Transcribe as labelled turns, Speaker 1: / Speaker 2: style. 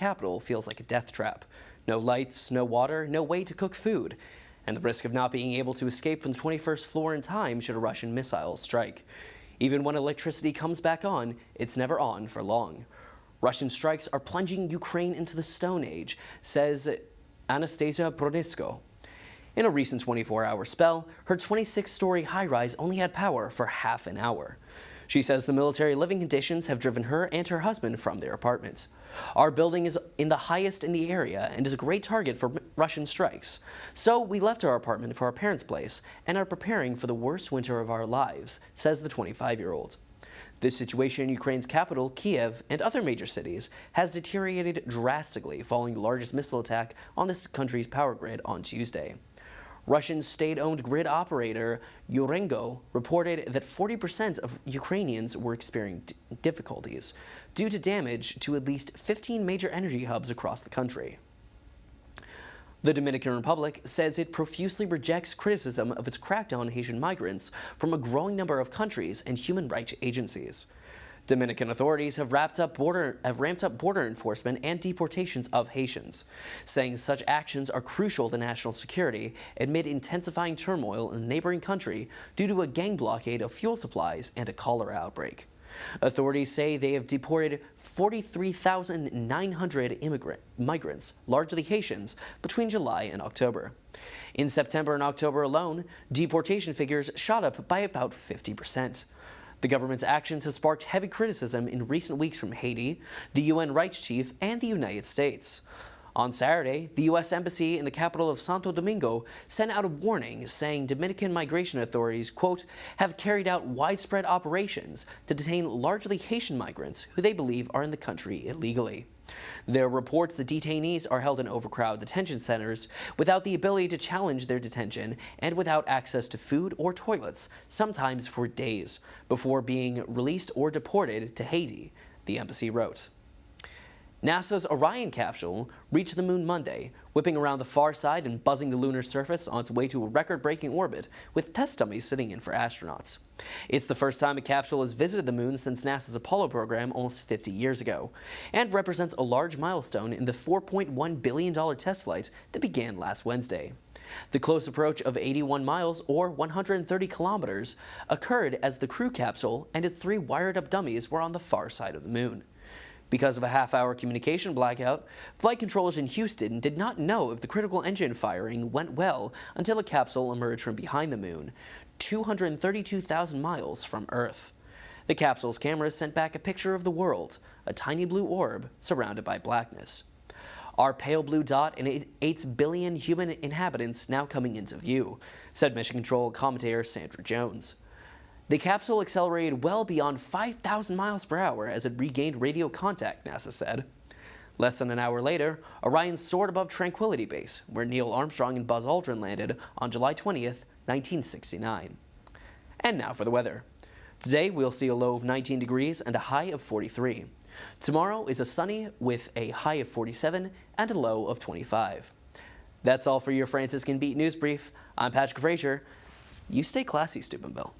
Speaker 1: capital feels like a death trap. No lights, no water, no way to cook food, and the risk of not being able to escape from the 21st floor in time should a Russian missile strike. Even when electricity comes back on, it's never on for long. Russian strikes are plunging Ukraine into the Stone Age, says Anastasia Bronisko. In a recent 24-hour spell, her 26-story high-rise only had power for half an hour. She says the military living conditions have driven her and her husband from their apartments. Our building is in the highest in the area and is a great target for Russian strikes. So we left our apartment for our parents' place and are preparing for the worst winter of our lives, says the 25-year-old. This situation in Ukraine's capital, Kiev, and other major cities has deteriorated drastically following the largest missile attack on this country's power grid on Tuesday. Russian state-owned grid operator Urengo reported that 40% of Ukrainians were experiencing difficulties due to damage to at least 15 major energy hubs across the country. The Dominican Republic says it profusely rejects criticism of its crackdown on Haitian migrants from a growing number of countries and human rights agencies. Dominican authorities have ramped up border enforcement and deportations of Haitians, saying such actions are crucial to national security amid intensifying turmoil in the neighboring country due to a gang blockade of fuel supplies and a cholera outbreak. Authorities say they have deported 43,900 migrants, largely Haitians, between July and October. In September and October alone, deportation figures shot up by about 50%. The government's actions have sparked heavy criticism in recent weeks from Haiti, the UN rights chief, and the United States. On Saturday, the U.S. Embassy in the capital of Santo Domingo sent out a warning saying Dominican migration authorities, quote, have carried out widespread operations to detain largely Haitian migrants who they believe are in the country illegally. There are reports the detainees are held in overcrowded detention centers without the ability to challenge their detention and without access to food or toilets, sometimes for days, before being released or deported to Haiti, the embassy wrote. NASA's Orion capsule reached the moon Monday, whipping around the far side and buzzing the lunar surface on its way to a record-breaking orbit, with test dummies sitting in for astronauts. It's the first time a capsule has visited the moon since NASA's Apollo program almost 50 years ago, and represents a large milestone in the $4.1 billion test flight that began last Wednesday. The close approach of 81 miles, or 130 kilometers, occurred as the crew capsule and its 3 wired-up dummies were on the far side of the moon. Because of a half-hour communication blackout, flight controllers in Houston did not know if the critical engine firing went well until a capsule emerged from behind the moon, 232,000 miles from Earth. The capsule's cameras sent back a picture of the world, a tiny blue orb surrounded by blackness. Our pale blue dot and 8 billion human inhabitants now coming into view, said Mission Control commentator Sandra Jones. The capsule accelerated well beyond 5,000 miles per hour as it regained radio contact, NASA said. Less than an hour later, Orion soared above Tranquility Base, where Neil Armstrong and Buzz Aldrin landed on July 20th, 1969. And now for the weather. Today, we'll see a low of 19 degrees and a high of 43. Tomorrow is a sunny with a high of 47 and a low of 25. That's all for your Franciscan Beat News Brief. I'm Patrick Frazier. You stay classy, Steubenville.